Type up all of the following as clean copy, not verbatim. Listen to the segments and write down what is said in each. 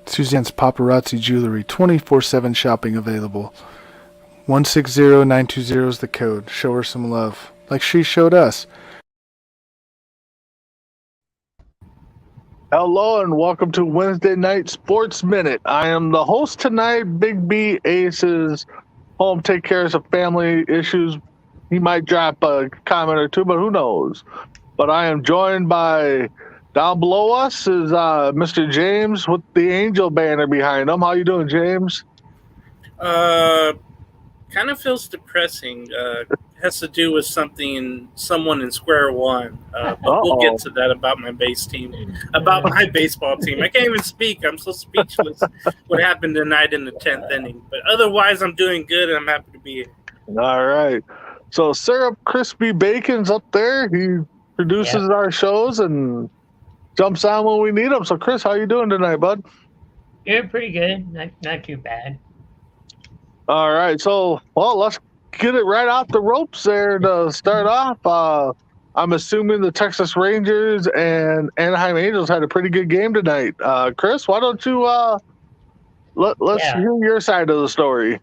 Suzanne's Paparazzi Jewelry, 24/7 shopping available. 160920 is the code. Show her some love, like she showed us. Hello and welcome to Wednesday Night Sports Minute. I am the host tonight. Big B Ace is home, take care of some family issues. He might drop a comment or two, but who knows? But I am joined by, down below us is Mr. James with the Angel banner behind him. How you doing, James? Kind of feels depressing. Has to do with someone in square one. But we'll get to that about my about my baseball team. I can't even speak. I'm so speechless. What happened tonight in the 10th inning? But otherwise, I'm doing good, and I'm happy to be here. All right. So Syrup Crispy Bacon's up there. He produces our shows and jumps on when we need him. So, Chris, how you doing tonight, bud? Yeah, pretty good. Not too bad. All right. So, well, let's get it right off the ropes there to start off. I'm assuming the Texas Rangers and Anaheim Angels had a pretty good game tonight. Chris, why don't you let's hear your side of the story.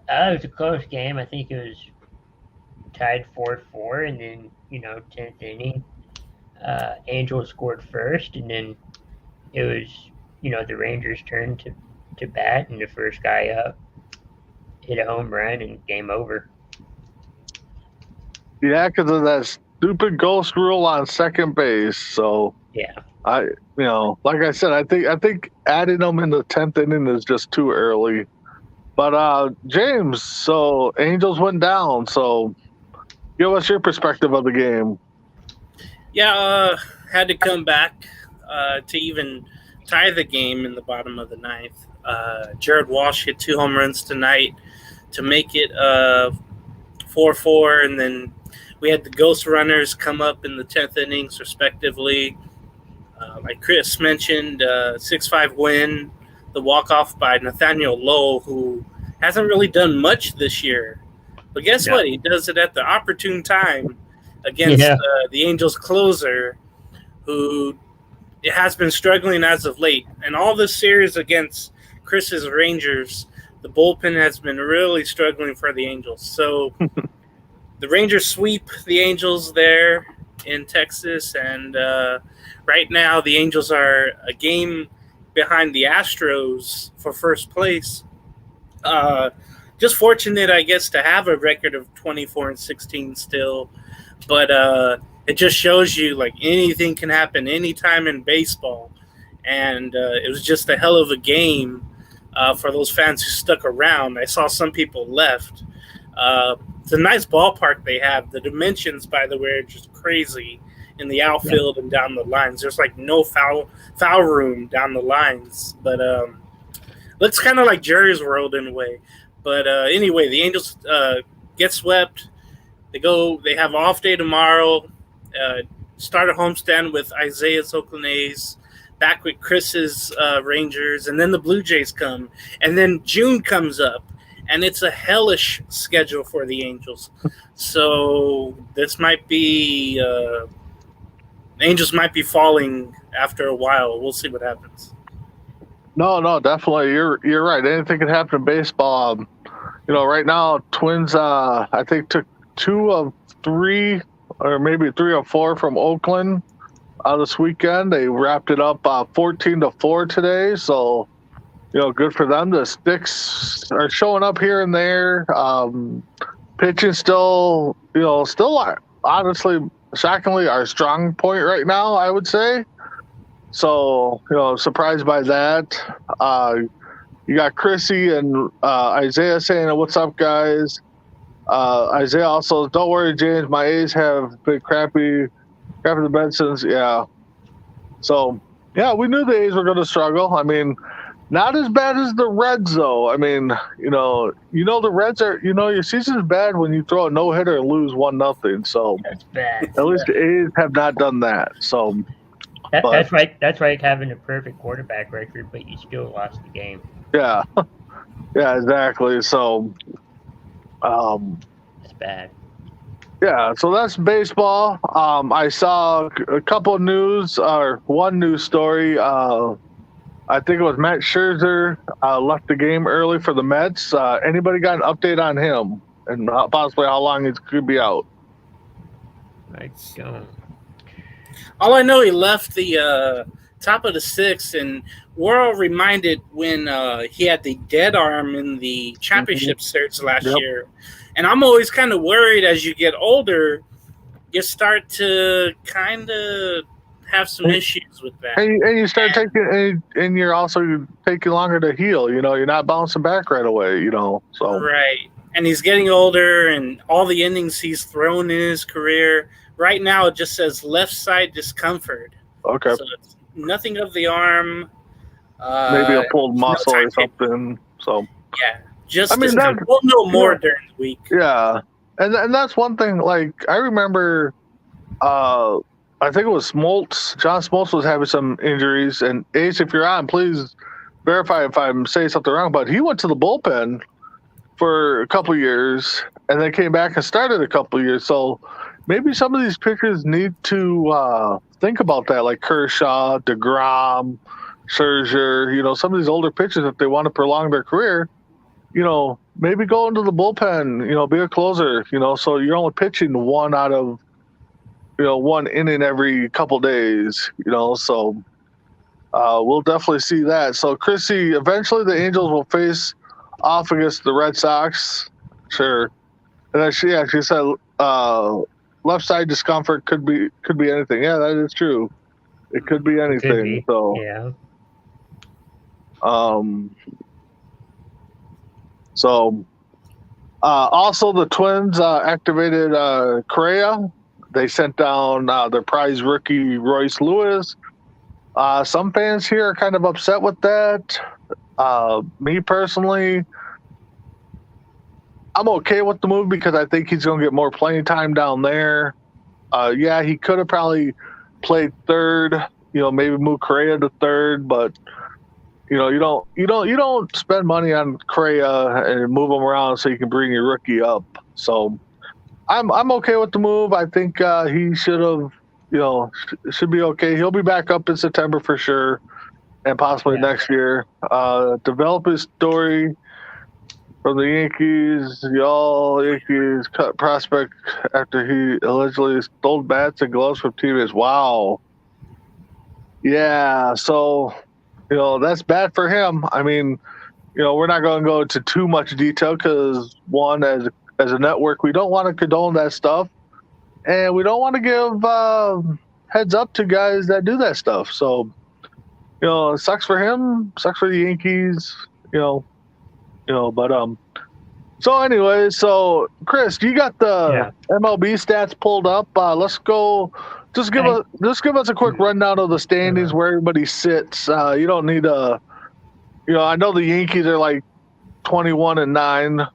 It was a close game. I think it was tied 4-4, and then 10th inning. Angels scored first, and then it was, the Rangers' turn to bat, and the first guy up hit a home run, and game over. Yeah, because of that stupid ghost rule on second base. So yeah, like I said, I think adding them in the 10th inning is just too early. But James, so Angels went down. So give us your perspective of the game. Yeah, had to come back to even tie the game in the bottom of the ninth. Jared Walsh hit 2 home runs tonight to make it 4-4, and then we had the ghost runners come up in the 10th innings, respectively. Like Chris mentioned, 6-5 win, the walk-off by Nathaniel Lowe, who hasn't really done much this year. But guess what? He does it at the opportune time against the Angels closer, who has been struggling as of late. And all this series against Chris's Rangers, the bullpen has been really struggling for the Angels. So the Rangers sweep the Angels there in Texas, and right now the Angels are a game behind the Astros for first place. Just fortunate, I guess, to have a record of 24-16 still. But it just shows you, like, anything can happen anytime in baseball. And it was just a hell of a game for those fans who stuck around. I saw some people left. It's a nice ballpark they have. The dimensions, by the way, are just crazy in the outfield and down the lines. There's, like, no foul room down the lines. But looks kind of like Jerry's World in a way. But anyway, the Angels get swept. They have an off day tomorrow. Start a homestand with Isaiah's Oakland A's, back with Chris's Rangers, and then the Blue Jays come. And then June comes up, and it's a hellish schedule for the Angels. So this might be Angels might be falling after a while. We'll see what happens. No, definitely. You're right. Anything can happen in baseball. Right now, Twins, I think, took 2 of 3 or maybe 3 or 4 from Oakland this weekend. They wrapped it up 14-4 today. So, good for them. The sticks are showing up here and there. Pitching still honestly, shockingly, our strong point right now, I would say. So, surprised by that. You got Chrissy and Isaiah saying, "What's up, guys?" Isaiah also, "Don't worry, James. My A's have been crappy the Bensons." Yeah. So, yeah, we knew the A's were going to struggle. I mean, not as bad as the Reds, though. I mean, the Reds are, your season's bad when you throw a no hitter and lose 1-0. So That's bad. at least the A's have not done that. So That's right. That's like having a perfect quarterback record, but you still lost the game. yeah, yeah, exactly. So, It's bad. yeah, so that's baseball. I saw a couple of news, or one news story. I think it was Matt Scherzer left the game early for the Mets. Anybody got an update on him and possibly how long he could be out? I don't. All I know, he left the top of the sixth, and we're all reminded when he had the dead arm in the championship series last year. And I'm always kind of worried as you get older, you start to kind of have some issues with that. And you start taking, and you're also taking longer to heal. You're not bouncing back right away. So right. And he's getting older, and all the innings he's thrown in his career. Right now, it just says left side discomfort. Okay. So it's nothing of the arm. Maybe a pulled muscle or something. So yeah, just we'll know more during the week. Yeah, and that's one thing. Like I remember, I think it was Smoltz. John Smoltz was having some injuries, and Ace, if you're on, please verify if I'm saying something wrong. But he went to the bullpen for a couple years, and then came back and started a couple years. So maybe some of these pitchers need to think about that, like Kershaw, DeGrom, Scherzer. Some of these older pitchers, if they want to prolong their career, maybe go into the bullpen. Be a closer. So you're only pitching one out of one inning every couple days. So we'll definitely see that. So Chrissy, eventually the Angels will face off against the Red Sox. Sure. And then she said left side discomfort could be anything. Yeah, that is true. It could be anything. So yeah. So also the Twins activated Correa. They sent down their prize rookie Royce Lewis. Some fans here are kind of upset with that. Me personally, I'm okay with the move because I think he's going to get more playing time down there. Yeah, he could have probably played third. Maybe move Correa to third, but you don't spend money on Correa and move him around so you can bring your rookie up. So I'm okay with the move. I think he should have, should be okay. He'll be back up in September for sure, and possibly next year. Develop his story from the Yankees. Yankees cut prospect after he allegedly stole bats and gloves from teammates. Wow. Yeah, so that's bad for him. I mean, we're not going to go into too much detail because one, as a network, we don't want to condone that stuff, and we don't want to give heads up to guys that do that stuff. So, it sucks for him, sucks for the Yankees, but so anyway, so Chris, you got the MLB stats pulled up. Let's go. Just give us a quick rundown of the standings where everybody sits. You don't need a, I know the Yankees are like 21-9.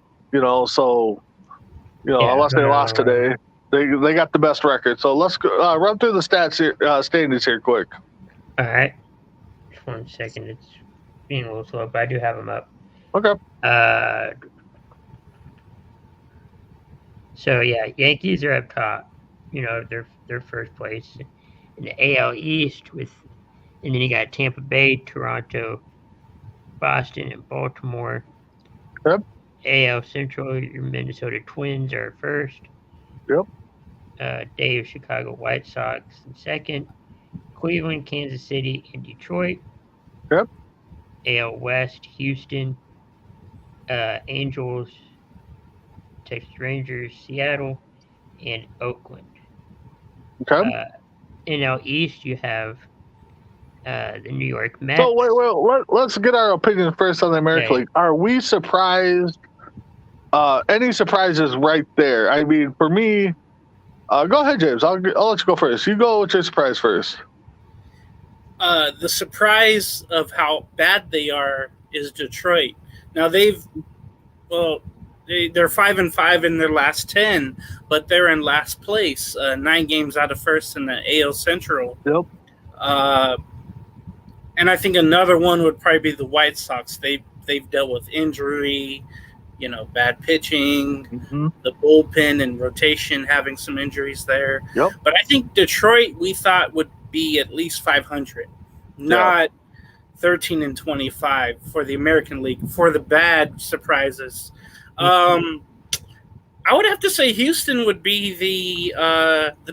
So unless they lost today, they got the best record. So let's go, run through the stats here, standings here quick. All right, just 1 second. It's being a little slow, but I do have them up. Okay. So yeah, Yankees are up top. They're first place in the AL East and then you got Tampa Bay, Toronto, Boston, and Baltimore. Yep. AL Central, your Minnesota Twins are first. Yep. Dave, Chicago White Sox in second. Cleveland, Kansas City, and Detroit. Yep. AL West, Houston, Angels, Texas Rangers, Seattle, and Oakland. Okay. NL East, you have the New York Mets. So let's get our opinion first on the American Okay. League. Are we surprised? Any surprises right there? I mean, for me, go ahead, James. I'll let you go first. You go with your surprise first. The surprise of how bad they are is Detroit. Now they're 5-5 in their last 10, but they're in last place, 9 games out of first in the AL Central. Yep. And I think another one would probably be the White Sox. They've dealt with injury, bad pitching, the bullpen and rotation having some injuries there. Yep. But I think Detroit we thought would be at least 500, not 13-25 for the American League for the bad surprises. I would have to say Houston would be the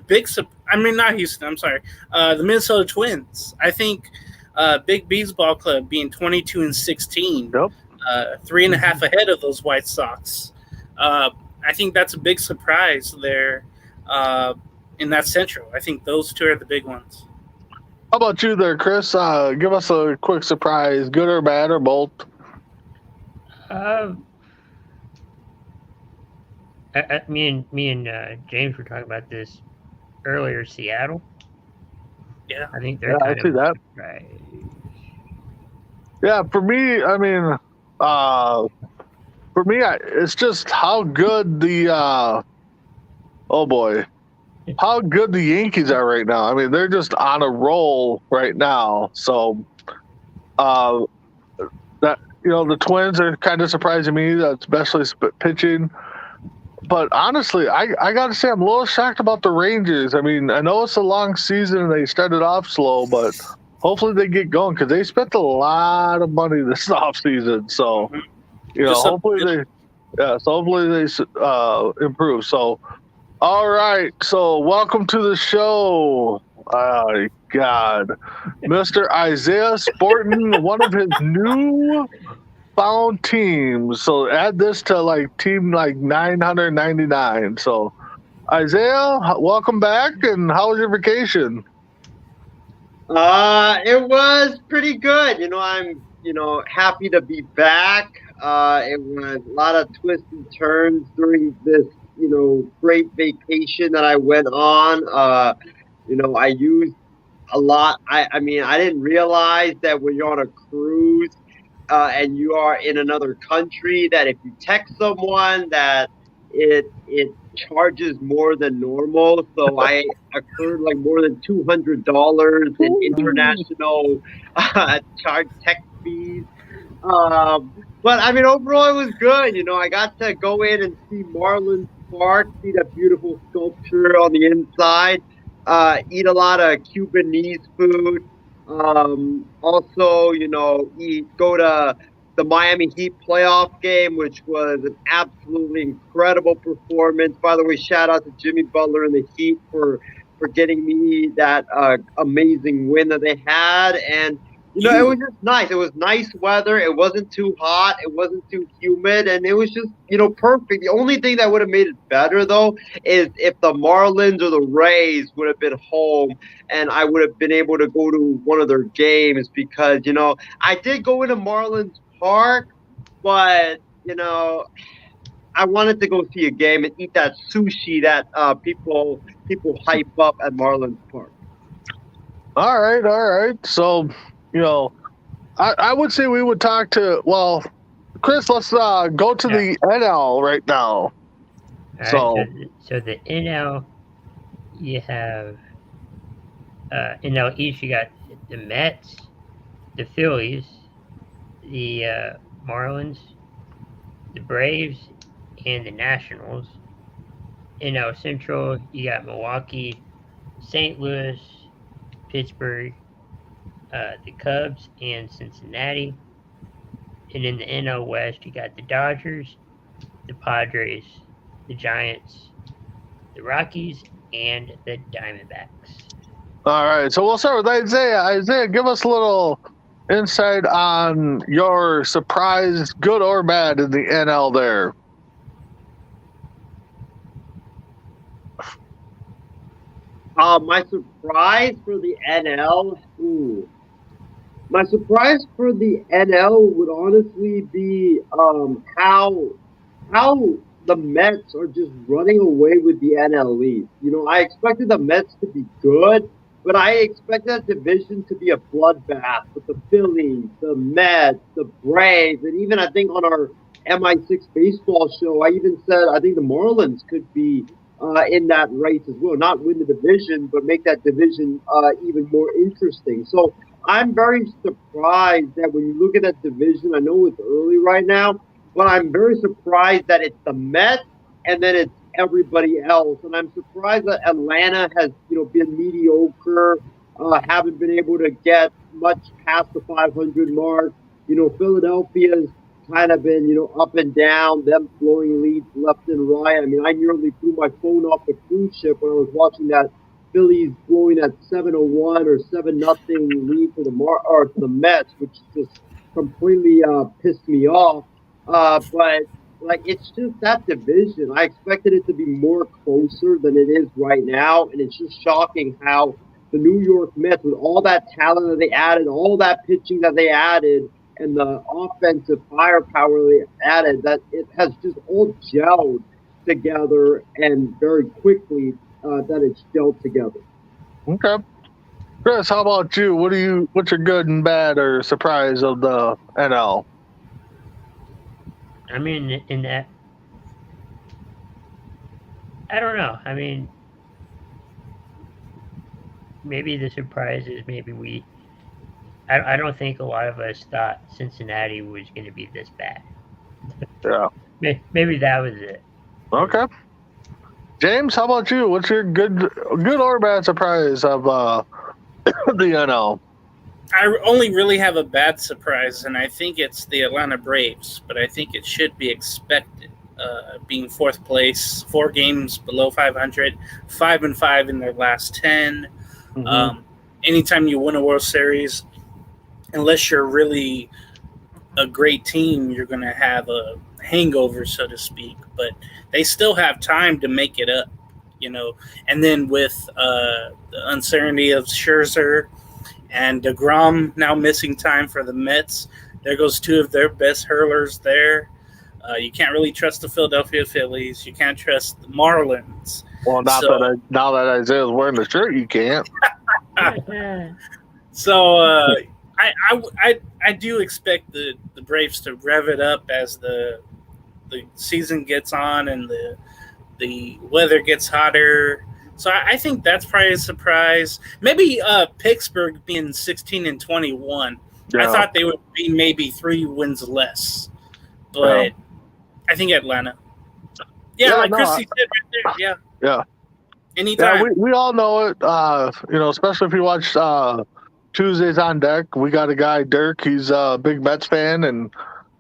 big. Not Houston. I'm sorry. The Minnesota Twins. I think Big B's ball club being 22-16. Yep. 3.5 ahead of those White Sox. I think that's a big surprise there in that Central. I think those two are the big ones. How about you there, Chris? Give us a quick surprise, good or bad or both. Me and James were talking about this earlier. Seattle. Yeah, I think they're. I see that. Right. Yeah, for me, I mean, it's just how good how good the Yankees are right now. I mean, they're just on a roll right now. So, the Twins are kind of surprising me, especially pitching. But honestly, I got to say I'm a little shocked about the Rangers. I mean, I know it's a long season and they started off slow, but hopefully they get going because they spent a lot of money this offseason. So, hopefully they improve. So, all right. So, welcome to the show. Oh, God. Mr. Isaiah sporting one of his new found teams. So add this to team 999. So Isaiah, welcome back. And how was your vacation? It was pretty good. I'm happy to be back. It was a lot of twists and turns during this great vacation that I went on. I used a lot. I mean, I didn't realize that when you're on a cruise and you are in another country, that if you text someone that it charges more than normal. So I accrued more than $200 in international charge text fees. But I mean, overall, it was good. I got to go in and see Marlins Park, see that beautiful sculpture on the inside, eat a lot of Cubanese food. Also, go to the Miami Heat playoff game, which was an absolutely incredible performance. By the way, shout out to Jimmy Butler and the Heat for getting me that amazing win that they had. And it was just nice. It was nice weather. It wasn't too hot. It wasn't too humid. And it was just, perfect. The only thing that would have made it better, though, is if the Marlins or the Rays would have been home and I would have been able to go to one of their games because, I did go into Marlins Park, but, I wanted to go see a game and eat that sushi that people hype up at Marlins Park. All right. So, I would say we would talk to, Chris, let's go to the NL right now. So the NL, you have NL East, you got the Mets, the Phillies, the Marlins, the Braves, and the Nationals. NL Central, you got Milwaukee, St. Louis, Pittsburgh, the Cubs, and Cincinnati. And in the NL West, you got the Dodgers, the Padres, the Giants, the Rockies, and the Diamondbacks. All right, so we'll start with Isaiah. Isaiah, give us a little insight on your surprise, good or bad, in the NL there. My surprise for the NL, My surprise for the NL would honestly be how the Mets are just running away with the NL East. I expected the Mets to be good, but I expected that division to be a bloodbath with the Phillies, the Mets, the Braves, and even I think on our MI6 baseball show, I even said I think the Marlins could be in that race as well. Not win the division, but make that division even more interesting. So I'm very surprised that when you look at that division, I know it's early right now, but I'm very surprised that it's the Mets and then it's everybody else. And I'm surprised that Atlanta has, been mediocre, haven't been able to get much past the 500 mark. Philadelphia's kind of been, up and down, them blowing leads left and right. I mean, I nearly threw my phone off the cruise ship when I was watching that Phillies blowing that 7-1 or 7-0 lead to the Mets, which just completely pissed me off. But it's just that division. I expected it to be more closer than it is right now, and it's just shocking how the New York Mets, with all that talent that they added, all that pitching that they added, and the offensive firepower they added, that it has just all gelled together and very quickly that it's gelled together. Okay. Chris, how about you? What's your good and bad or surprise of the NL? I mean, in that, I don't know. I mean, maybe the surprise is I don't think a lot of us thought Cincinnati was going to be this bad. Yeah. Maybe that was it. Okay. James, how about you? What's your good or bad surprise of the NL? I only really have a bad surprise, and I think it's the Atlanta Braves, but I think it should be expected. Being fourth place, 4 games below 500, 5-5 in their last 10. Mm-hmm. Anytime you win a World Series, unless you're really a great team, you're going to have a hangover, so to speak. But they still have time to make it up, And then with the uncertainty of Scherzer and DeGrom now missing time for the Mets, there goes 2 of their best hurlers there. You can't really trust the Philadelphia Phillies. You can't trust the Marlins. Well, now that Isaiah's wearing the shirt, you can't. So I do expect the Braves to rev it up as the season gets on and the weather gets hotter. So I think that's probably a surprise. Maybe Pittsburgh being 16-21. Yeah. I thought they would be maybe 3 wins less, but I think Atlanta. Yeah, Christy said right there. Yeah. Anytime. Yeah, we all know it. Especially if you watch Tuesdays on Deck. We got a guy, Dirk. He's a big Mets fan, and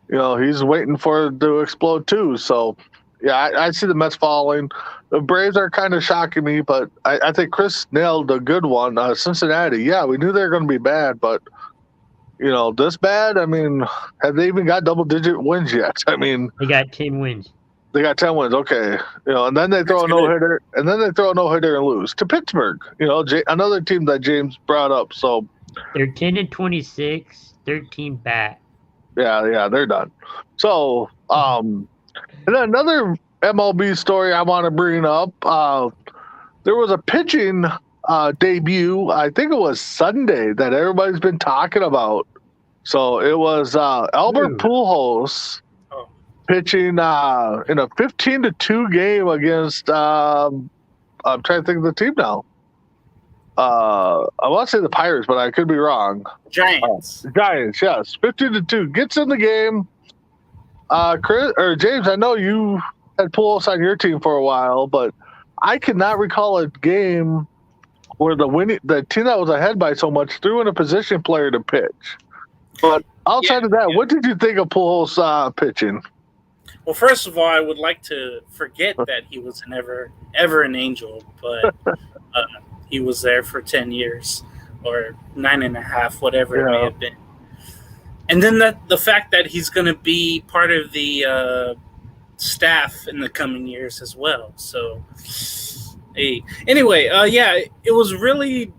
he's waiting for it to explode too. So, yeah, I see the Mets falling. The Braves are kind of shocking me, but I think Chris nailed a good one. Cincinnati, yeah, we knew they were going to be bad, but this bad. I mean, have they even got double-digit wins yet? I mean, they got 10 wins. They got 10 wins, okay. And then they throw a no-hitter, and lose to Pittsburgh. Another team that James brought up. So they're 10-26, 13 back. Yeah, they're done. So, and then another MLB story I want to bring up. There was a pitching debut. I think it was Sunday that everybody's been talking about. So it was Albert Pujols pitching in a 15-2 game against I'm trying to think of the team now. I want to say the Pirates, but I could be wrong. Giants, yes. 15-2 gets in the game. Chris or James, I know you had Pujols on your team for a while, but I cannot recall a game where the team that was ahead by so much threw in a position player to pitch. But outside of that, what did you think of Pujols pitching? Well, first of all, I would like to forget that he was ever an Angel, but he was there for 10 years or 9.5, whatever it may have been. And then the fact that he's going to be part of the staff in the coming years as well. So, anyway, it was really,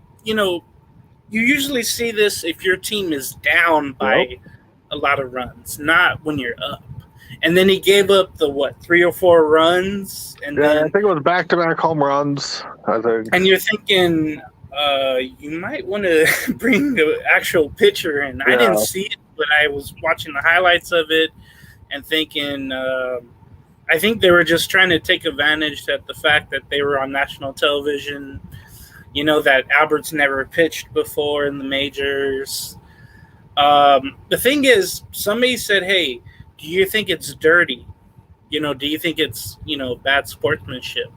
you usually see this if your team is down by a lot of runs, not when you're up. And then he gave up the 3 or 4 runs, and Yeah, I then think it was back-to-back home runs. I think. and you're thinking you might want to bring the actual pitcher in. I didn't see it, but I was watching the highlights of it and thinking. I think they were just trying to take advantage of the fact that they were on national television. You know that Albert's never pitched before in the majors. The thing is, somebody said, "Hey, do you think it's dirty? Do you think it's bad sportsmanship?"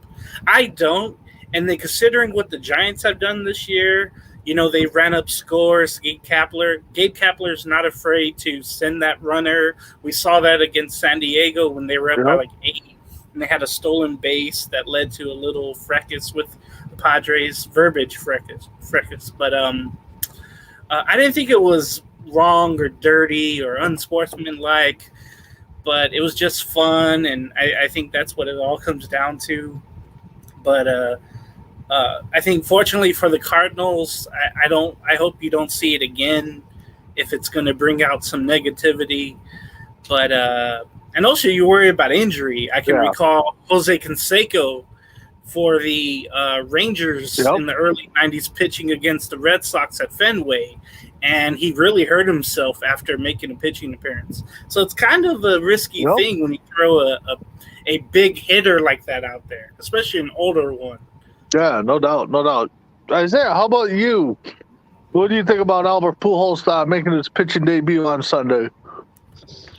I don't. And then considering what the Giants have done this year, they ran up scores. Gabe Kapler's not afraid to send that runner. We saw that against San Diego when they were up by like 8, and they had a stolen base that led to a little fracas with the Padres, verbiage fracas. But I didn't think it was wrong or dirty or unsportsmanlike, but it was just fun, and I think that's what it all comes down to. But I think, fortunately for the Cardinals, I hope you don't see it again if it's going to bring out some negativity. But and also, you worry about injury. I can recall Jose Canseco for the Rangers in the early '90s pitching against the Red Sox at Fenway, and he really hurt himself after making a pitching appearance. So it's kind of a risky thing when you throw a big hitter like that out there, especially an older one. Yeah, no doubt. Isaiah, how about you? What do you think about Albert Pujols making his pitching debut on Sunday?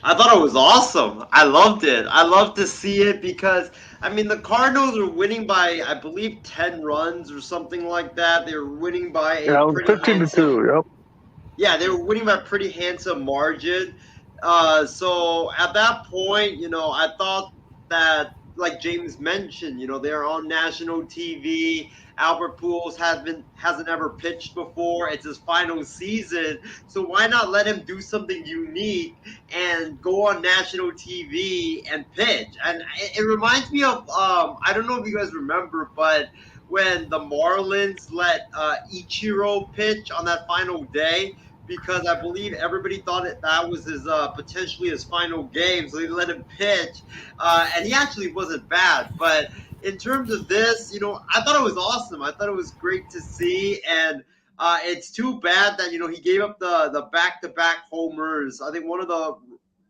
I thought it was awesome. I loved it. I love to see it because, the Cardinals were winning by, I believe, 10 runs or something like that. They were winning by a pretty 15-2, yep. Yeah, they were winning by a pretty handsome margin. So at that point, I thought that, like James mentioned, they're on national TV. Albert Pujols hasn't ever pitched before. It's his final season, so why not let him do something unique and go on national TV and pitch? And it reminds me of I don't know if you guys remember, but when the Marlins let Ichiro pitch on that final day, because I believe everybody thought that was his potentially his final game, so they let him pitch, and he actually wasn't bad. But in terms of this, I thought it was awesome. I thought it was great to see, and it's too bad that he gave up the back-to-back homers. I think one of the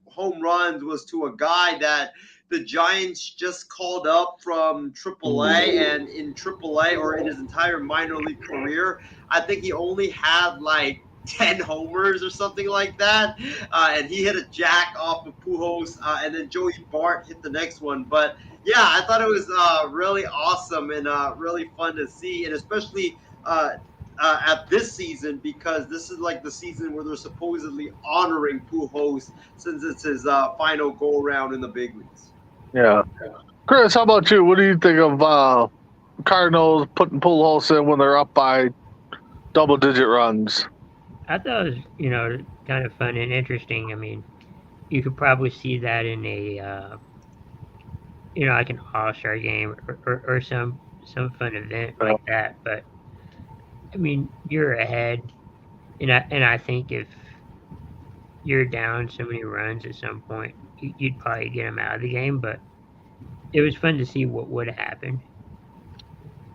home runs was to a guy that the Giants just called up from AAA, and in AAA or in his entire minor league career, I think he only had like 10 homers or something like that, and he hit a jack off of Pujols, and then Joey Bart hit the next one. But yeah, I thought it was really awesome and really fun to see, and especially at this season, because this is like the season where they're supposedly honoring Pujols since it's his final go-around in the big leagues. Yeah. Chris, how about you? What do you think of Cardinals putting Pujols in when they're up by double-digit runs? I thought it was, kind of fun and interesting. You could probably see that in a, like an all-star game or some fun event like that. But you're ahead, and I think if you're down so many runs at some point, you'd probably get them out of the game. But it was fun to see what would happen.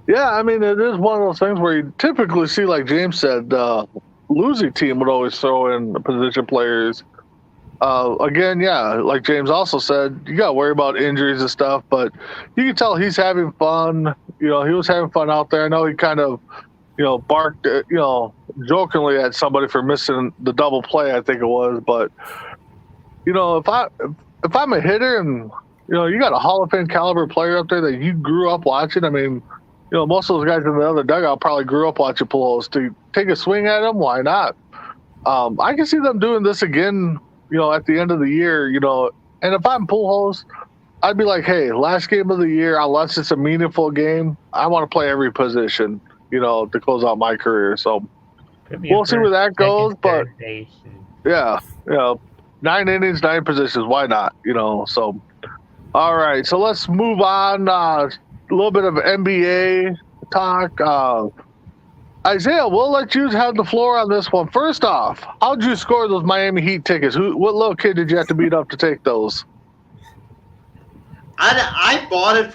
Yeah, it is one of those things where you typically see, like James said, losing team would always throw in position players. Again, yeah, like James also said, you got to worry about injuries and stuff, but you can tell he's having fun. He was having fun out there. I know he kind of, barked, jokingly at somebody for missing the double play, I think it was. But, if I'm a hitter and, you got a Hall of Fame caliber player up there that you grew up watching, most of those guys in the other dugout probably grew up watching Pujols. To take a swing at him, why not? I can see them doing this again, at the end of the year, and if I'm Pujols, I'd be like, hey, last game of the year, unless it's a meaningful game, I want to play every position, to close out my career. So we'll see where that goes. But yeah, 9 innings, 9 positions. Why not? So all right. So let's move on. A little bit of NBA talk. Isaiah, we'll let you have the floor on this one. First off, how'd you score those Miami Heat tickets? What little kid did you have to beat up to take those? I bought it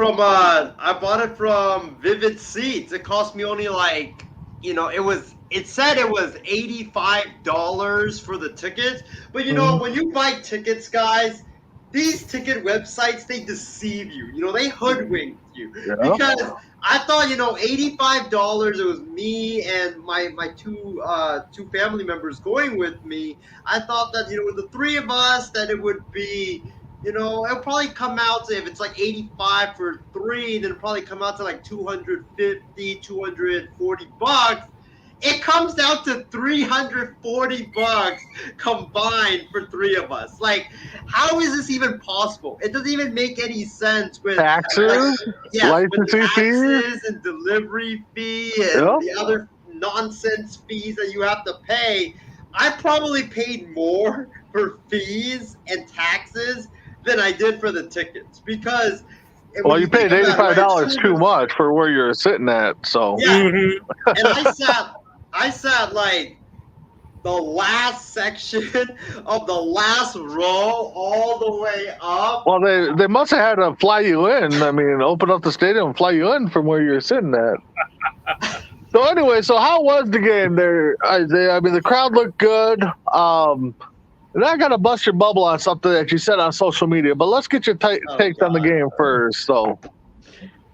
from Vivid Seats. It cost me only like, it said it was $85 for the tickets, but when you buy tickets, guys, these ticket websites, they deceive you. They hoodwink you. Yeah. Because I thought, $85, it was me and my two family members going with me. I thought that, with the three of us, that it would be, it'll probably come out to, if it's like 85 for three, then it'll probably come out to like 250, 240 bucks. It comes down to 340 bucks combined for three of us. Like, how is this even possible? It doesn't even make any sense with Taxes, with licensing fees. taxes and delivery fee and the other nonsense fees that you have to pay. I probably paid more for fees and taxes than I did for the tickets, because you paid $85 too much for where you're sitting at. So and I sat like the last section of the last row all the way up. Well, they must have had to fly you in. I mean, open up the stadium and fly you in from where you're sitting at. So anyway, how was the game there, Isaiah? I mean, the crowd looked good. And I got to bust your bubble on something that you said on social media, but let's get your takes on the game first. So,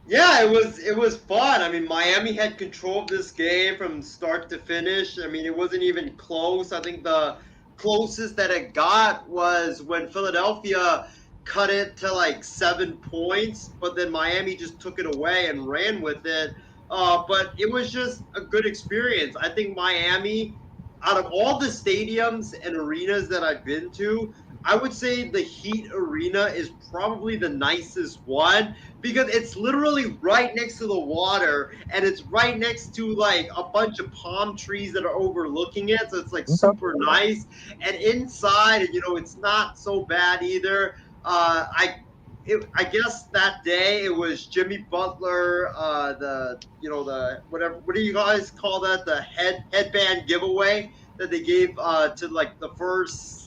yeah, it was fun. I mean, Miami had control of this game from start to finish. I mean, it wasn't even close. I think the closest that it got was when Philadelphia cut it to like 7 points, but then Miami just took it away and ran with it. But it was just a good experience. I think Miami, out of all the stadiums and arenas that I've been to, I would say the Heat Arena is probably the nicest one, because it's literally right next to the water, and it's right next to like a bunch of palm trees that are overlooking it, so it's like super nice. And inside, it's not so bad either. I guess that day it was Jimmy Butler, the whatever, what do you guys call that? The headband giveaway that they gave to like the first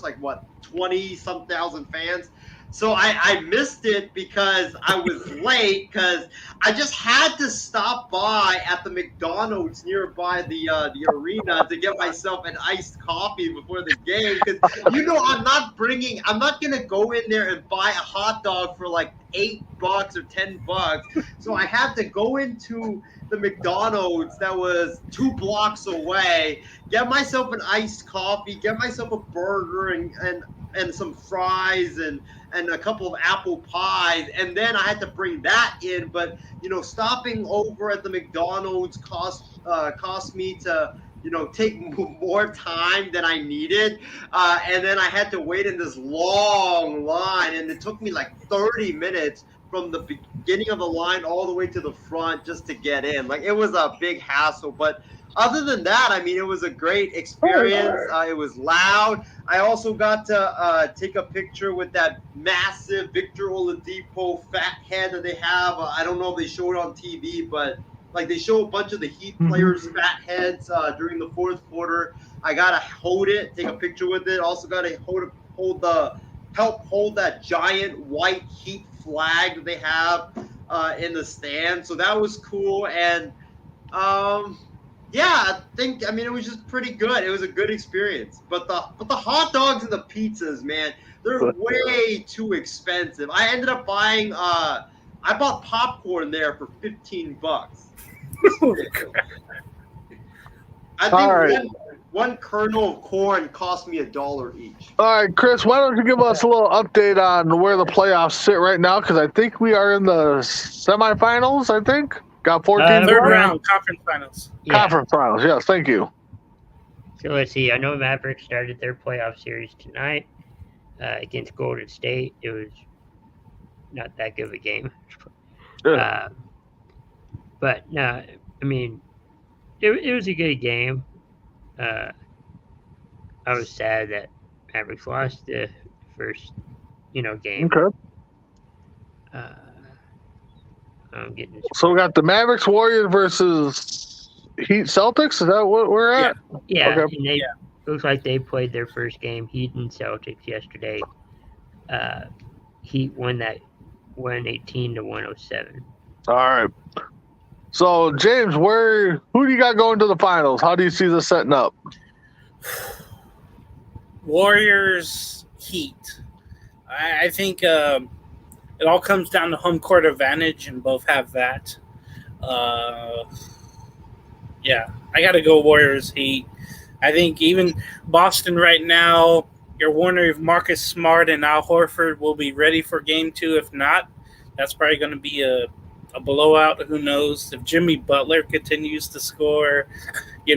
like what 20-some thousand fans. So I missed it because I was late, because I just had to stop by at the McDonald's nearby the arena to get myself an iced coffee before the game, because I'm not gonna go in there and buy a hot dog for like $8 or $10. So I had to go into the McDonald's that was 2 blocks away, get myself an iced coffee, get myself a burger and some fries and a couple of apple pies, and then I had to bring that in. But stopping over at the McDonald's cost me to take more time than I needed, and then I had to wait in this long line, and it took me like 30 minutes from the beginning of the line all the way to the front just to get in. Like, it was a big hassle. But other than that, I mean, it was a great experience. It was loud. I also got to take a picture with that massive Victor Oladipo fat head that they have. I don't know if they show it on TV, but like, they show a bunch of the Heat players' fat heads during the fourth quarter. I got to hold it, take a picture with it. Also got to help hold that giant white Heat flag that they have in the stand. So that was cool. And yeah, it was just pretty good. It was a good experience. But the hot dogs and the pizzas, man, they're way too expensive. I ended up buying I bought popcorn there for $15. I think one kernel of corn cost me $1 each. All right, Chris, why don't you give us a little update on where the playoffs sit right now? Because I think we are in the semifinals, I think. Got 14 third round, conference finals. Yeah. Conference finals, yes, thank you. So let's see. I know Mavericks started their playoff series tonight against Golden State. It was not that good of a game. But no, I mean, it was a good game. I was sad that Mavericks lost the first, game. Okay. I'm getting. So we got the Mavericks Warriors versus Heat Celtics? Is that what we're at? Yeah, Okay. and it looks like they played their first game, Heat and Celtics, yesterday. Heat won that 118-107. All right. So, James, who do you got going to the finals? How do you see this setting up? Warriors, Heat. I think it all comes down to home court advantage, and both have that. Yeah, I got to go Warriors, Heat. I think even Boston right now, you're wondering if Marcus Smart and Al Horford will be ready for Game 2. If not, that's probably going to be a blowout. Who knows? If Jimmy Butler continues to score,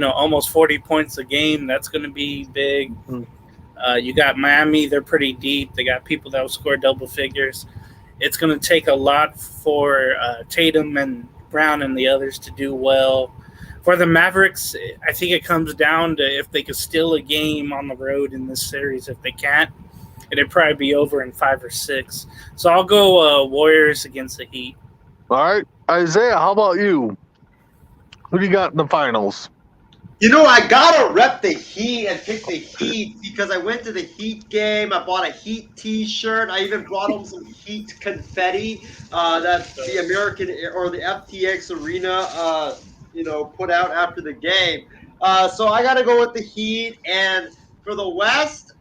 almost 40 points a game, that's going to be big. You got Miami. They're pretty deep. They got people that will score double figures. It's going to take a lot for Tatum and Brown and the others to do well. For the Mavericks, I think it comes down to if they could steal a game on the road in this series. If they can't, it'd probably be over in 5 or 6. So I'll go Warriors against the Heat. All right. Isaiah, how about you? Who do you got in the finals? I gotta rep the Heat and pick the Heat because I went to the Heat game. I bought a Heat T-shirt. I even brought home some Heat confetti that the American or the FTX Arena, put out after the game. So I gotta go with the Heat. And for the West,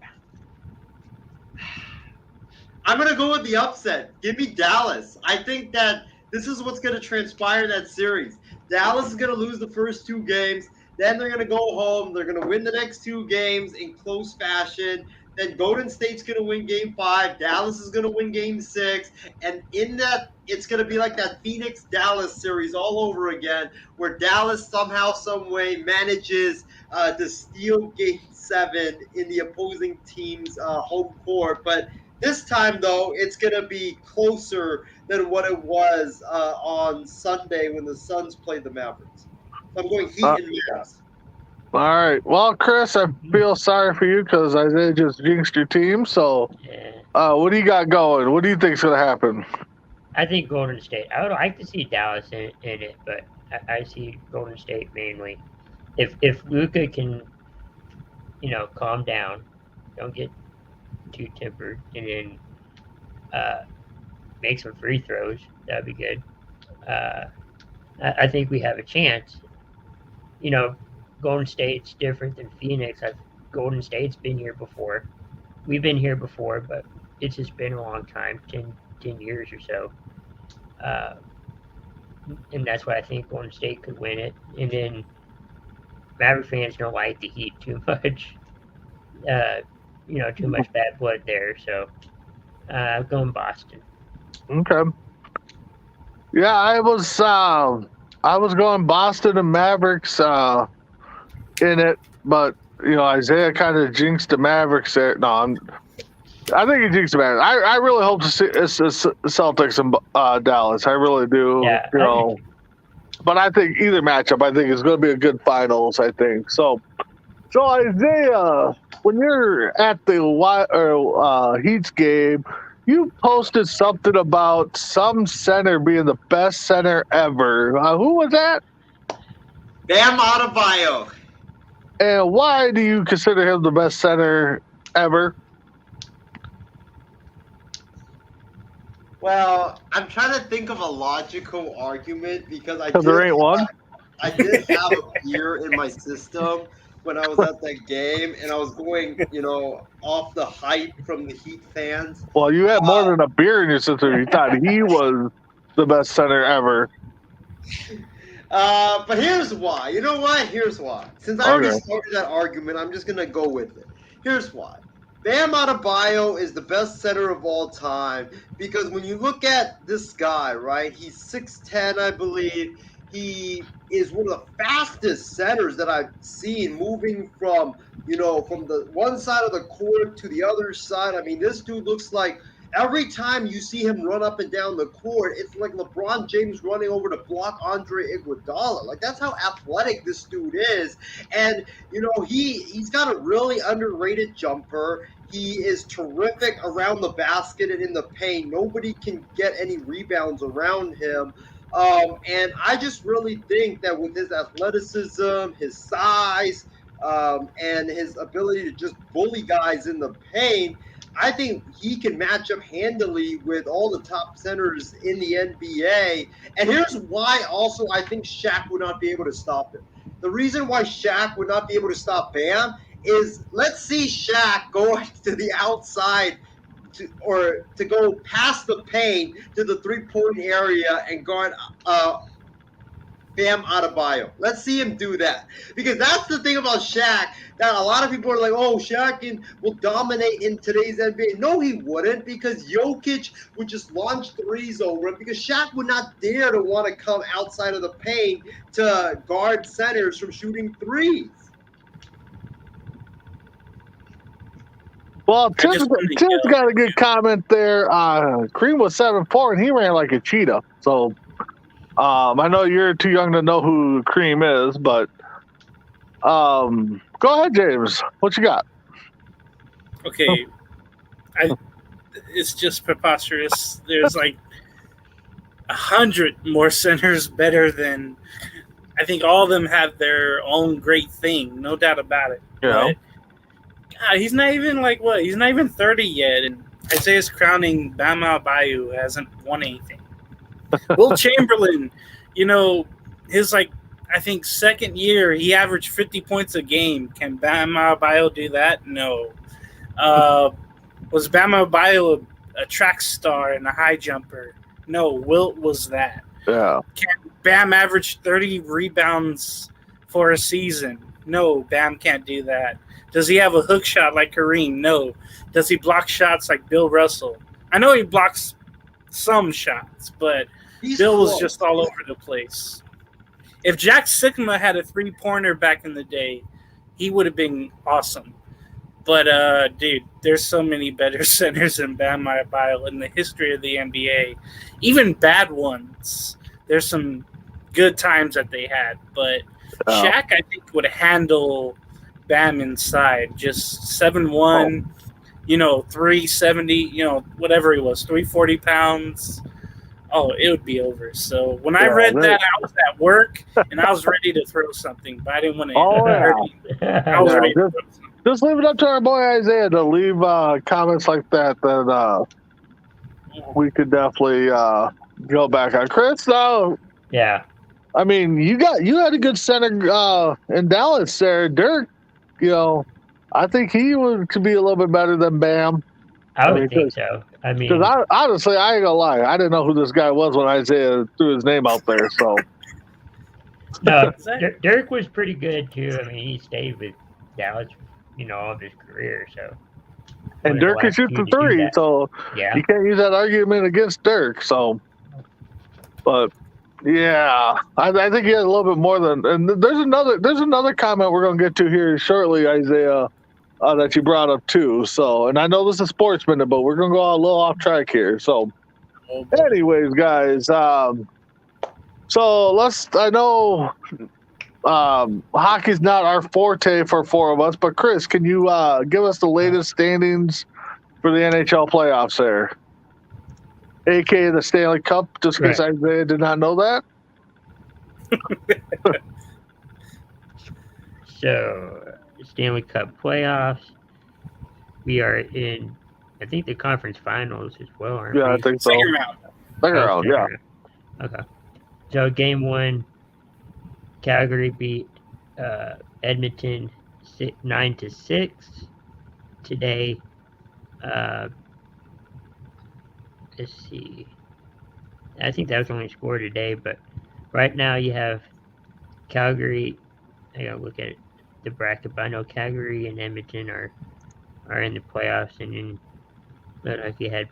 I'm gonna go with the upset. Give me Dallas. I think that this is what's gonna transpire in that series. Dallas is gonna lose the first 2 games. Then they're going to go home. They're going to win the next 2 games in close fashion. Then Golden State's going to win Game 5. Dallas is going to win Game 6. And in that, it's going to be like that Phoenix-Dallas series all over again, where Dallas somehow, some way manages to steal Game 7 in the opposing team's home court. But this time, though, it's going to be closer than what it was on Sunday when the Suns played the Mavericks. I'm going Heat and Mavs. All right. Well, Chris, I feel sorry for you because Isaiah just jinxed your team. So, what do you got going? What do you think's going to happen? I think Golden State. I would like to see Dallas in it, but I see Golden State mainly. If Luka can, calm down, don't get too tempered, and then make some free throws, that'd be good. I think we have a chance. Golden State's different than Phoenix. Golden State's been here before. We've been here before, but it's just been a long time, 10 years or so. And that's why I think Golden State could win it. And then Maverick fans don't like the Heat too much. Too much bad blood there. So I'm going Boston. Okay. Yeah, I was going Boston and Mavericks in it, but Isaiah kind of jinxed the Mavericks there. No, I think he jinxed the Mavericks. I really hope to see it's Celtics and Dallas. I really do. Yeah, but I think either matchup, I think is going to be a good finals. I think so. So Isaiah, when you're at the Heat's game, you posted something about some center being the best center ever. Who was that? Bam Adebayo. And why do you consider him the best center ever? Well, I'm trying to think of a logical argument because there ain't one. I did have a beer in my system when I was at that game, and I was going, off the hype from the Heat fans. Well, you had more than a beer in your system. You thought he was the best center ever. But here's why. You know what? Here's why. Since I already started that argument, I'm just going to go with it. Here's why. Bam Adebayo is the best center of all time because when you look at this guy, right, he's 6'10", I believe. He is one of the fastest centers that I've seen moving from the one side of the court to the other side. I mean, this dude looks like every time you see him run up and down the court, it's like LeBron James running over to block Andre Iguodala. Like, that's how athletic this dude is. And, he's got a really underrated jumper. He is terrific around the basket and in the paint. Nobody can get any rebounds around him. And I just really think that with his athleticism, his size, and his ability to just bully guys in the paint, I think he can match up handily with all the top centers in the NBA. And here's why also I think Shaq would not be able to stop him. The reason why Shaq would not be able to stop Bam is, let's see Shaq go to the outside to go past the paint to the 3-point area and guard Bam Adebayo. Let's see him do that. Because that's the thing about Shaq, that a lot of people are like, oh, Shaq will dominate in today's NBA. No, he wouldn't, because Jokic would just launch threes over him, because Shaq would not dare to want to come outside of the paint to guard centers from shooting threes. Well, Tim's got a good comment there. Kareem was 7'4", and he ran like a cheetah. So I know you're too young to know who Kareem is, but go ahead, James. What you got? Okay, it's just preposterous. There's like 100 more centers better than. I think all of them have their own great thing, no doubt about it. Yeah. But, God, he's not even like what? He's not even 30 yet, and Isaiah's crowning Bam Adebayo hasn't won anything. Will Chamberlain, his I think second year he averaged 50 points a game. Can Bam Adebayo do that? No. Was Bam Adebayo a track star and a high jumper? No. Wilt was that. Yeah. Can Bam average 30 rebounds for a season? No, Bam can't do that. Does he have a hook shot like Kareem? No. Does he block shots like Bill Russell? I know he blocks some shots, but Bill was just all over the place. If Jack Sikma had a three-pointer back in the day, he would have been awesome. But, dude, there's so many better centers than Bam Adebayo in the history of the NBA. Even bad ones. There's some good times that they had. But Shaq, I think, would handle Bam inside. Just 7'1", 370, whatever he was, 340 pounds. Oh, it would be over. So when I read that, I was at work, and I was ready to throw something, but I didn't want to hurt him. I was ready to throw something. Just leave it up to our boy Isaiah to leave comments like that we could definitely go back on. Chris, though. Yeah. I mean, you had a good center in Dallas there. Dirk, I think he could be a little bit better than Bam. I would think so. I mean, because honestly, I ain't gonna lie, I didn't know who this guy was when Isaiah threw his name out there. So no, Dirk was pretty good too. I mean, he stayed with Dallas, all of his career. So, and Dirk can shoot the three, so yeah, you can't use that argument against Dirk. So, but yeah, I think he had a little bit more than. And there's another comment we're gonna get to here shortly, Isaiah. That you brought up too. So, and I know this is SportsMinute, but we're gonna go a little off track here. So, anyways, guys, so I know hockey's not our forte for four of us, but Chris, can you give us the latest standings for the NHL playoffs there, aka the Stanley Cup? Just because Isaiah did not know that. So. Stanley Cup playoffs. We are in, I think, the conference finals as well, aren't we? Yeah, I think so. Second round, yeah. Okay. So game 1, Calgary beat Edmonton 9-6 today. Let's see. I think that was only scored today, but right now you have Calgary. I gotta look at the bracket, but I know Calgary and Edmonton are in the playoffs, and then but if you had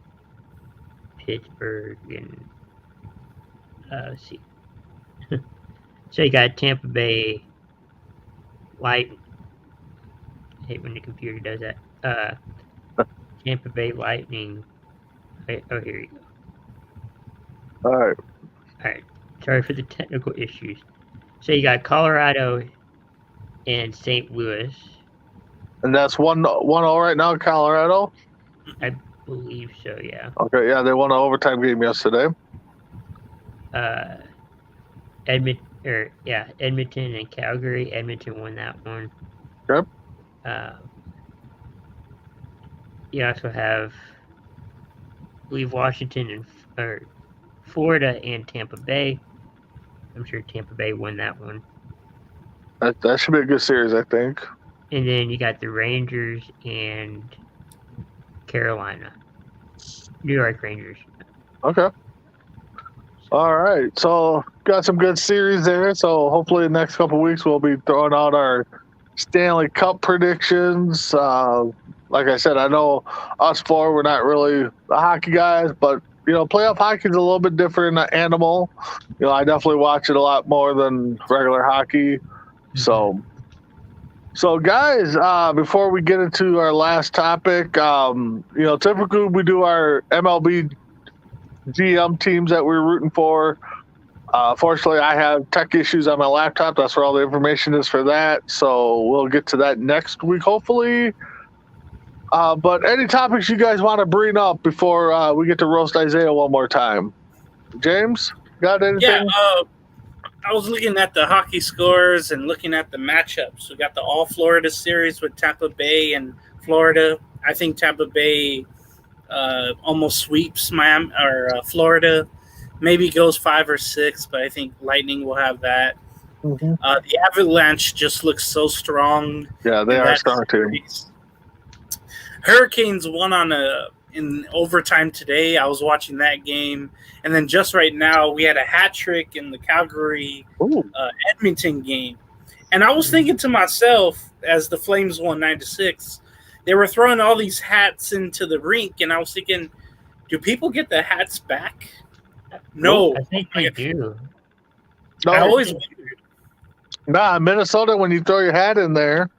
Pittsburgh and let's see. So you got Tampa Bay I hate when the computer does that. Tampa Bay Lightning. Oh, here you go. All right. Sorry for the technical issues. So you got Colorado and St. Louis. And that's 1-0 right now, Colorado? I believe so, yeah. Okay, yeah, they won an overtime game yesterday. Edmonton and Calgary. Edmonton won that one. Yep. You also have, I believe, Washington or Florida and Tampa Bay. I'm sure Tampa Bay won that one. That should be a good series, I think. And then you got the Rangers and Carolina. New York Rangers. Okay. All right. So got some good series there. So hopefully the next couple weeks we'll be throwing out our Stanley Cup predictions. Like I said, I know us four, we're not really the hockey guys, but playoff hockey is a little bit different animal. I definitely watch it a lot more than regular hockey. So guys, before we get into our last topic, typically we do our MLB GM teams that we're rooting for. Fortunately, I have tech issues on my laptop. That's where all the information is for that. So we'll get to that next week, hopefully. But any topics you guys want to bring up before we get to roast Isaiah one more time? James, got anything? Yeah, I was looking at the hockey scores and looking at the matchups. We got the All Florida series with Tampa Bay and Florida. I think Tampa Bay almost sweeps Miami or Florida. Maybe goes 5 or 6, but I think Lightning will have that. Mm-hmm. The Avalanche just looks so strong. Yeah, they are a strong team. Hurricanes won in overtime today. I was watching that game, and then just right now we had a hat trick in the Calgary Edmonton game, and I was thinking to myself as the Flames won 9-6, they were throwing all these hats into the rink, and I was thinking, do people get the hats back? No, I think they do. No, I always wondered. Nah, Minnesota, when you throw your hat in there,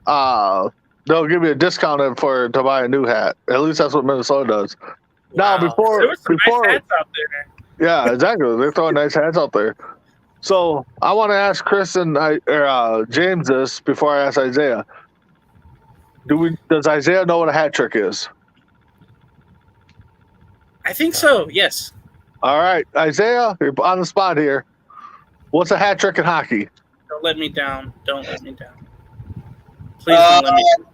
they'll give you a discount to buy a new hat. At least that's what Minnesota does. Wow. Now, before there were some nice hats out there. Yeah, exactly. They're throwing nice hats out there. So I want to ask Chris and James this before I ask Isaiah. Does Isaiah know what a hat trick is? I think so. Yes. All right, Isaiah, you're on the spot here. What's a hat trick in hockey? Don't let me down. Don't let me down. Please don't let me down.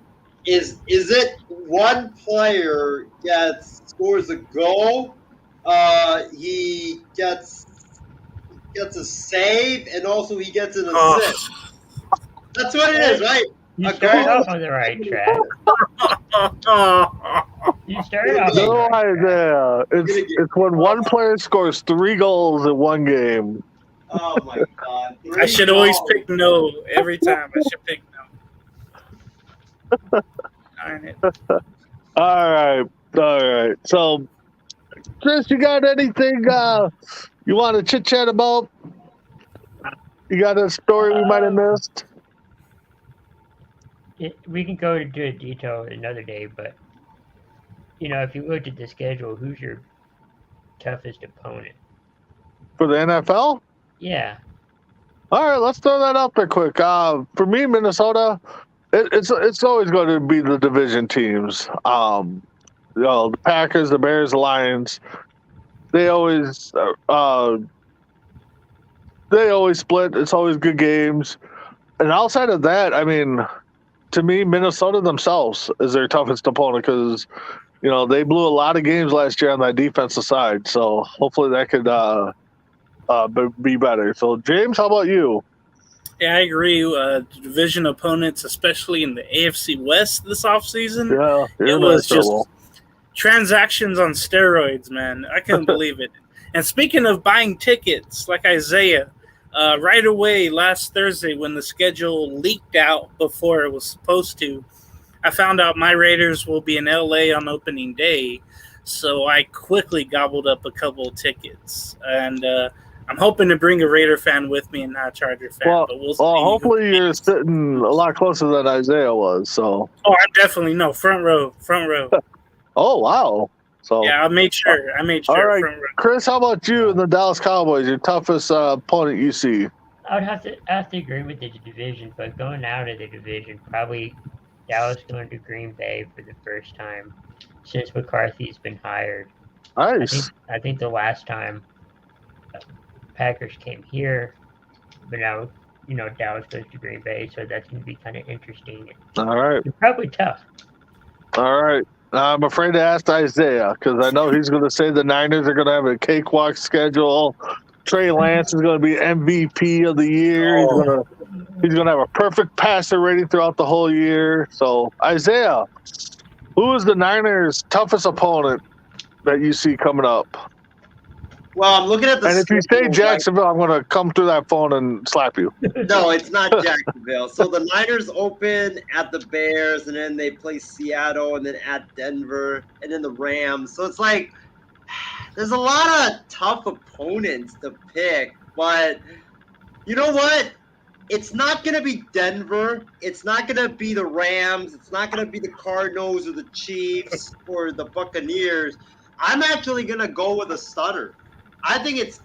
Is it one player scores a goal, he gets a save, and also he gets an assist? That's what it is, right? You started off on the right track. You started off. No, Isaiah. It's when one player scores 3 goals in one game. Oh my God! I should always pick no every time. I should pick no. Darn it. All right. So, Chris, you got anything you want to chit chat about? You got a story we might have missed? We can go into detail another day, but if you looked at the schedule, who's your toughest opponent For the NFL? Yeah. All right, let's throw that out there quick. For me, Minnesota, it's always going to be the division teams. The Packers, the Bears, the Lions. They always split. It's always good games. And outside of that, I mean, to me, Minnesota themselves is their toughest opponent because, they blew a lot of games last year on that defensive side. So hopefully that could be better. So, James, how about you? Yeah, I agree. Division opponents, especially in the AFC West this offseason, it was just transactions on steroids, man. I couldn't believe it. And speaking of buying tickets, like Isaiah, right away last Thursday when the schedule leaked out before it was supposed to, I found out my Raiders will be in LA on opening day. So I quickly gobbled up a couple of tickets. And I'm hoping to bring a Raider fan with me and not a Charger fan. But we'll see. Hopefully you're sitting a lot closer than Isaiah was. So. Oh, I'm definitely front row. Oh wow! So yeah, I made sure. All right, front row. Chris, how about you and the Dallas Cowboys? Your toughest opponent you see? I would have to agree with the division, but going out of the division, probably Dallas going to Green Bay for the first time since McCarthy's been hired. Nice. I think the last time Packers came here, but now, Dallas goes to Green Bay, so that's going to be kind of interesting. All right. It's probably tough. All right. I'm afraid to ask Isaiah because I know he's going to say the Niners are going to have a cakewalk schedule. Trey Lance is going to be MVP of the year. He's going to have a perfect passer rating throughout the whole year. So, Isaiah, who is the Niners' toughest opponent that you see coming up? Well, I'm looking at the. And if you say Jacksonville, I'm going to come through that phone and slap you. No, it's not Jacksonville. So the Niners open at the Bears, and then they play Seattle, and then at Denver, and then the Rams. So it's like there's a lot of tough opponents to pick. But you know what? It's not going to be Denver. It's not going to be the Rams. It's not going to be the Cardinals or the Chiefs or the Buccaneers. I'm actually going to go with a stunner. I think it's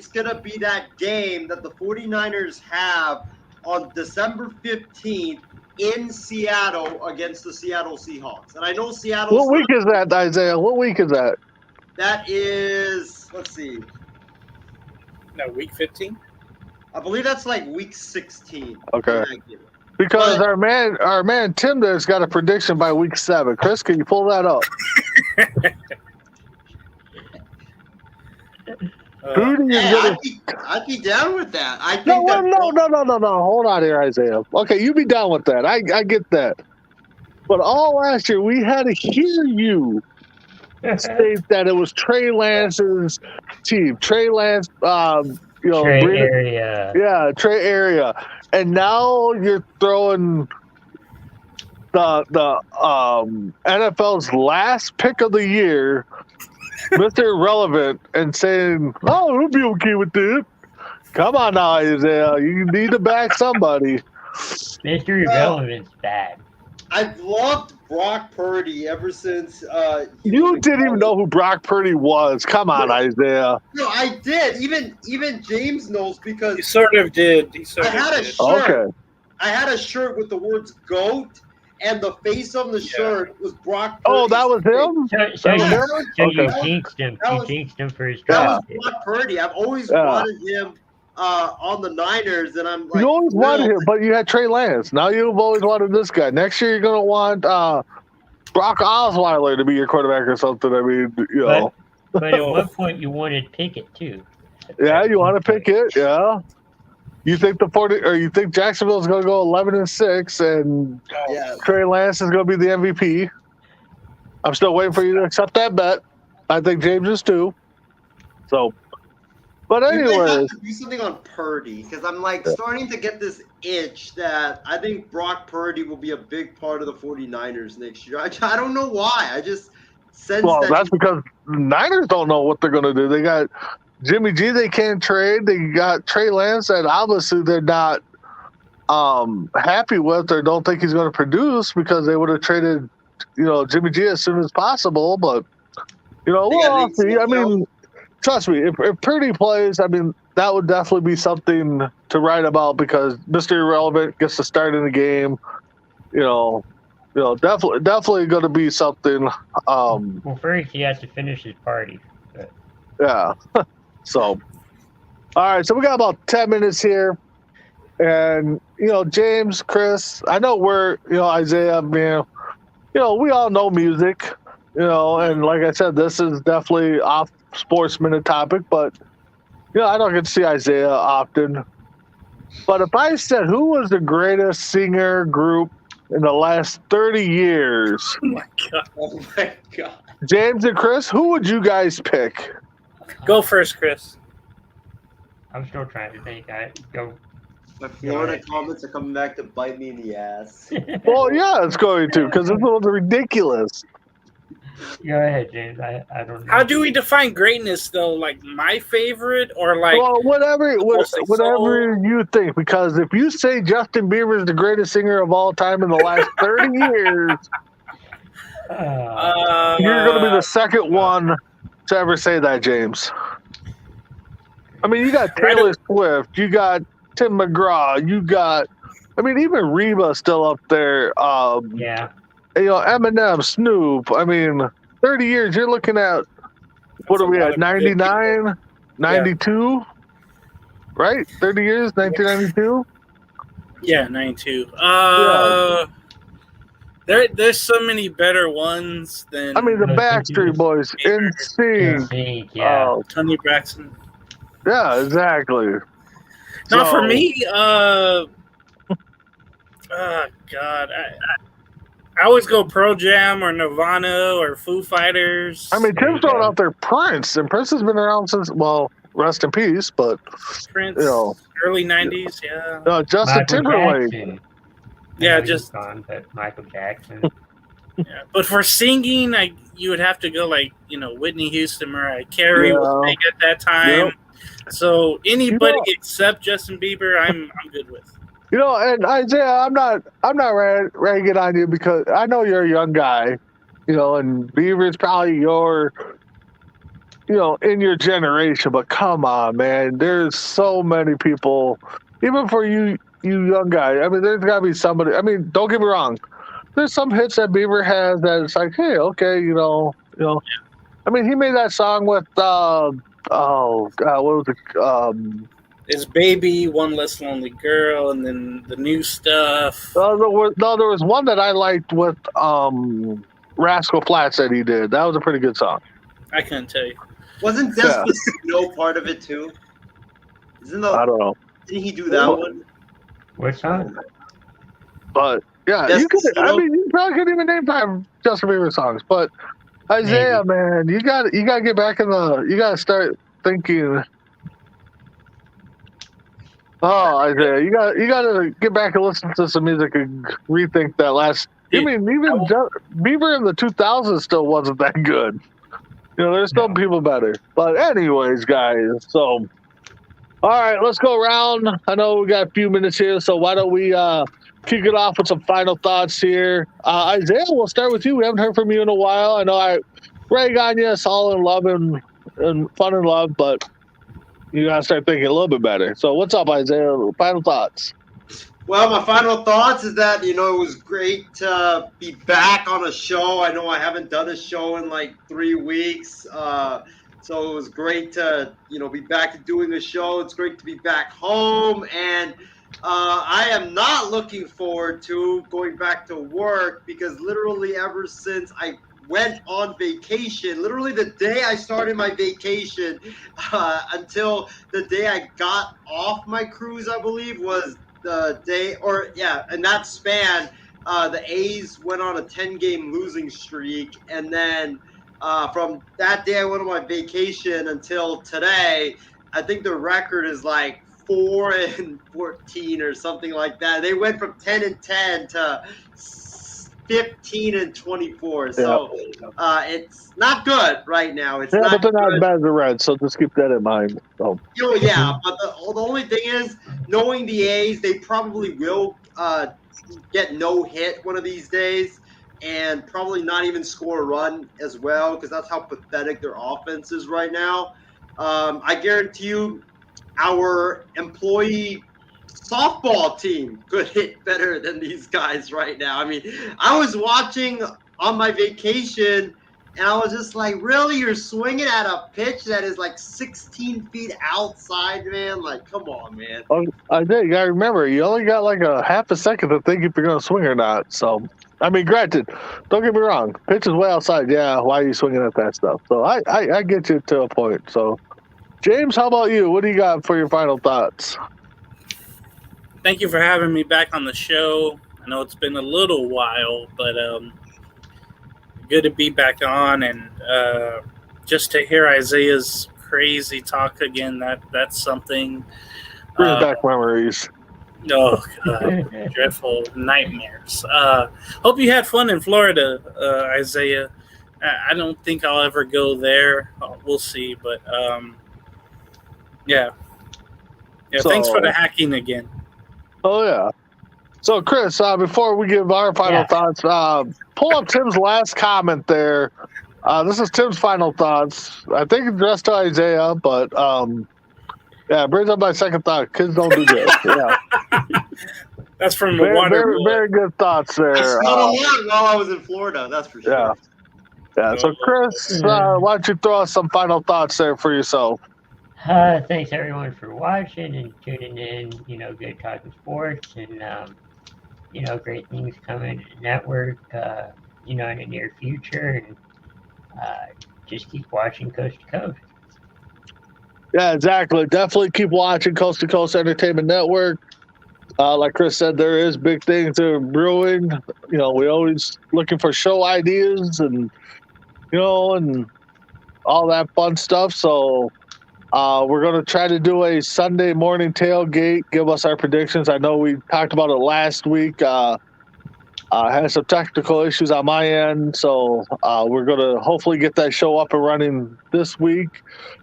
going to be that game that the 49ers have on December 15th in Seattle against the Seattle Seahawks. And I know Seattle. What week is that, Isaiah? What week is that? That is, let's see. No, week 15? I believe that's like week 16. Okay. Because our man Tim there's got a prediction by week 7. Chris, can you pull that up? I'd be down with that. I think no. Hold on here, Isaiah. Okay, you be down with that. I get that. But all last year we had to hear you state that it was Trey Lance's team. Trey Lance, Trey area. Yeah, Trey area. And now you're throwing the NFL's last pick of the year, Mr. Irrelevant, and saying, "Oh, we'll be okay with this." Come on now, Isaiah. You need to back somebody. Mr. Irrelevant's bad. I've loved Brock Purdy ever since. You didn't even know who Brock Purdy was. Come on, Isaiah. No, I did. Even James knows because he sort of did. I had a shirt. Okay. I had a shirt with the words "GOAT," and the face on the shirt was Brock Purdy. Oh, that was him? So you jinxed him. You jinxed him for his draft. That was Brock Purdy. I've always wanted him on the Niners, and I'm like, you always wanted him, but you had Trey Lance. Now you've always wanted this guy. Next year you're going to want Brock Osweiler to be your quarterback or something. I mean, But at one point you wanted Pickett too. Yeah, you want to pick it. Yeah. You think you think Jacksonville's going to go 11-6, and Trey Lance is going to be the MVP? I'm still waiting for you to accept that bet. I think James is too. So, but anyways, do something on Purdy because I'm like starting to get this itch that I think Brock Purdy will be a big part of the 49ers next year. I don't know why. I just sense that. That's because the Niners don't know what they're going to do. They got Jimmy G they can't trade. They got Trey Lance that obviously they're not happy with or don't think he's going to produce because they would have traded, Jimmy G as soon as possible. But, we'll see. I mean, trust me, if Purdy plays, I mean, that would definitely be something to write about because Mr. Irrelevant gets to start in the game. Definitely going to be something. Well, first he has to finish his party. But. Yeah. So, all right. So we got about 10 minutes here, and James, Chris, I know we're Isaiah, man. We all know music, and like I said, this is definitely off SportsMinute topic, but I don't get to see Isaiah often. But if I said who was the greatest singer group in the last 30 years, oh my god, James and Chris, who would you guys pick? Go first, Chris. I'm still trying to think. My Florida comments are coming back to bite me in the ass. Well, yeah, it's going to because this one's ridiculous. Go ahead, James. I don't know. How do we define greatness, though? Like my favorite, or like whatever you think? Because if you say Justin Bieber is the greatest singer of all time in the last 30 years, you're going to be the second one to ever say that, James. I mean, you got Taylor Swift, you got Tim McGraw, you got, even Reba's still up there. Eminem, Snoop. 30 years, you're looking at, what are we at, 99, 92? right? 30 years, 1992. Yeah, 92. Yeah. There's so many better ones than I mean, the I think it Backstreet was Boys, NSYNC. Insane, yeah. Tony Braxton. Yeah, exactly. Now, for So, me, God, I always go Pearl Jam or Nirvana or Foo Fighters. I mean, There Tim's you throwing go. out there Prince, and Prince has been around since, well, rest in peace, but, Prince, you know, early 90s, yeah. Justin Michael Timberlake. Jackson. Yeah, I know he's just gone, but Michael Jackson. yeah. But for singing, you would have to go like, Whitney Houston, Mariah Carey was Yeah. big at that time. Yep. So anybody You know- except Justin Bieber, I'm good with. You know, and Isaiah, I'm not ready to get on you because I know you're a young guy, and Beaver's probably your, in your generation. But come on, man, there's so many people, even for you young guy. I mean, there's got to be somebody. I mean, don't get me wrong. There's some hits that Bieber has that it's like, hey, okay, I mean, he made that song with oh God, what was it? It's Baby, One Less Lonely Girl, and then the new stuff. There was one that I liked with Rascal Flatts that he did. That was a pretty good song. I couldn't tell you. Wasn't Despacito part of it too? I don't know, Didn't he do that one? What song? but yeah, Despacito? you probably couldn't even name 5 Justin Bieber songs. But Isaiah, man, you got to get back you got to start thinking. Oh, Isaiah, you got to get back and listen to some music and rethink that last. I mean, even Bieber in the 2000s still wasn't that good. There's still people better. But anyways, guys, so all right, let's go around. I know we got a few minutes here, so why don't we kick it off with some final thoughts here? Isaiah, we'll start with you. We haven't heard from you in a while. I know I rag on you, it's all in love and fun and love, but you got to start thinking a little bit better. So what's up, Isaiah? Final thoughts. Well, my final thoughts is that, it was great to be back on a show. I know I haven't done a show in like 3 weeks. So it was great to, be back to doing a show. It's great to be back home. And I am not looking forward to going back to work because literally ever since I went on vacation, literally the day I started my vacation until the day I got off my cruise, I believe, was the day, in that span, the A's went on a 10-game losing streak, and then from that day I went on my vacation until today, I think the record is like 4-14 or something like that. They went from 10-10 to 15-24. So it's not good right now. It's not but they're not good. as bad as the Reds, so just keep that in mind. So. Yeah, but the only thing is, knowing the A's, they probably will get no hit one of these days and probably not even score a run as well because that's how pathetic their offense is right now. I guarantee you our employee softball team could hit better than these guys right now. I mean, I was watching on my vacation and I was just like, really? You're swinging at a pitch that is like 16 feet outside, man? Like, come on, man. I did. You got to remember, you only got like a half a second to think if you're going to swing or not. So, I mean, granted, don't get me wrong. Pitch is way outside. Yeah, why are you swinging at that stuff? So, I get you to a point. So, James, how about you? What do you got for your final thoughts? Thank you for having me back on the show. I know it's been a little while, but good to be back on and just to hear Isaiah's crazy talk again. That's something. Bring back memories. Oh God, dreadful nightmares. Hope you had fun in Florida, Isaiah. I don't think I'll ever go there. We'll see, but yeah. So, thanks for the hacking again. Oh yeah. So Chris, before we give our final thoughts, pull up Tim's last comment there. This is Tim's final thoughts. I think addressed to Isaiah, but brings up my second thought. Kids don't do this. Yeah. That's from the water. Very good thoughts there. I smelled a lot while I was in Florida. That's for sure. Yeah. So Chris, why don't you throw us some final thoughts there for yourself? Thanks everyone for watching and tuning in. Good talking sports and great things coming to the network. In the near future, and just keep watching Coast to Coast. Yeah, exactly. Definitely keep watching Coast to Coast Entertainment Network. Like Chris said, there is big things that are brewing. We always looking for show ideas and and all that fun stuff. So we're going to try to do a Sunday morning tailgate. Give us our predictions. I know we talked about it last week. Had some technical issues on my end, so we're going to hopefully get that show up and running this week,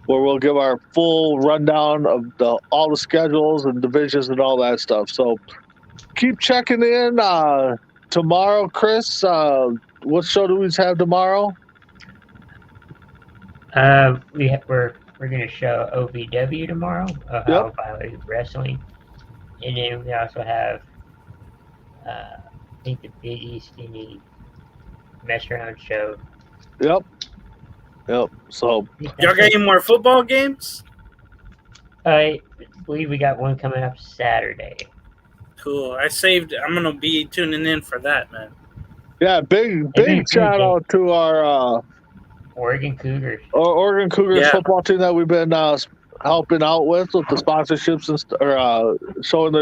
where we'll give our full rundown of all the schedules and divisions and all that stuff. So keep checking in. Tomorrow, Chris, what show do we have tomorrow? We're going to show OVW tomorrow, Ohio Valley Wrestling, and then we also have I think the Big East Indy mess around show. Yep. So y'all got any more football games? I believe we got one coming up Saturday. Cool. I'm gonna be tuning in for that, man. Yeah, big shout out to our Oregon Cougars. Oregon Cougars football team that we've been helping out with the sponsorships and showing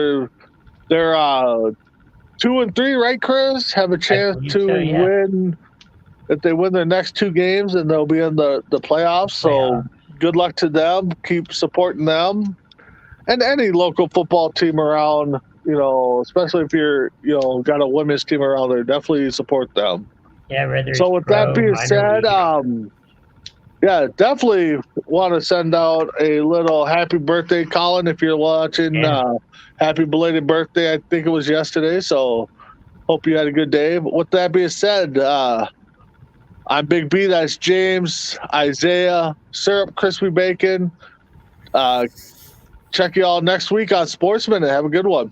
their 2-3, right, Chris? Have a chance to win. If they win their next 2 games, and they'll be in the playoffs. So good luck to them. Keep supporting them and any local football team around. Especially if you're got a women's team around there, definitely support them. Yeah, so with that being said, definitely want to send out a little happy birthday, Colin, if you're watching. Yeah. Happy belated birthday. I think it was yesterday, so hope you had a good day. But with that being said, I'm Big B. That's James, Isaiah, Syrup, Crispy Bacon. Check you all next week on SportsMinute. Have a good one.